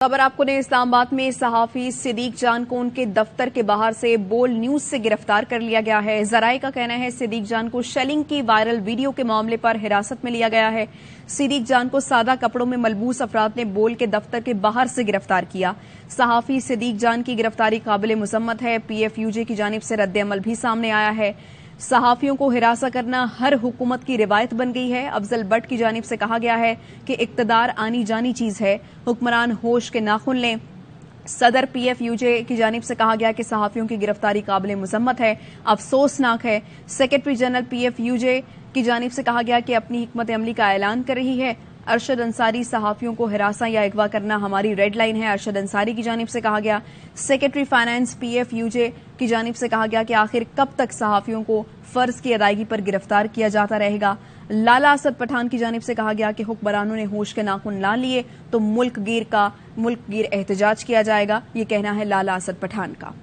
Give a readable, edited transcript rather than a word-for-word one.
खबर आपको ने इस्लाम आबाद में सहाफी सिद्दीक जान को उनके दफ्तर के बाहर से बोल न्यूज से गिरफ्तार कर लिया गया है। जराए का कहना है सिद्दीक जान को शेलिंग की वायरल वीडियो के मामले पर हिरासत में लिया गया है। सिद्दीक जान को सादा कपड़ों में मलबूस अफराद ने बोल के दफ्तर के बाहर से गिरफ्तार किया। सहाफी सिद्दीक जान की गिरफ्तारी काबिल मुजम्मत है। PFUJ की जानिब से रद्द अमल भी सामने आया है। सहाफियों को हिरासत करना हर हुकूमत की रिवायत बन गई है। अफजल बट की जानिब से कहा गया है कि इक्तदार आनी जानी चीज है, हुक्मरान होश के नाखुन लें। सदर PFUJ की जानिब से कहा गया कि सहाफियों की गिरफ्तारी काबिल मुजम्मत है, अफसोसनाक है। सेक्रेटरी जनरल PFUJ की जानिब से कहा गया कि अपनी हिकमत अमली का ऐलान कर रही है। अरशद अंसारी सहाफियों को हिरासा या अगवा करना हमारी रेड लाइन है, अरशद अंसारी की जानिब से कहा गया। सेक्रेटरी फाइनेंस PFUJ की जानिब से कहा गया कि आखिर कब तक सहाफियों को फर्ज की अदायगी पर गिरफ्तार किया जाता रहेगा। लाला असद पठान की जानिब से कहा गया कि हुक्मरानों ने होश के नाखून ना लिए तो मुल्क गिर एहतजाज किया जाएगा। ये कहना है लाला असद पठान का।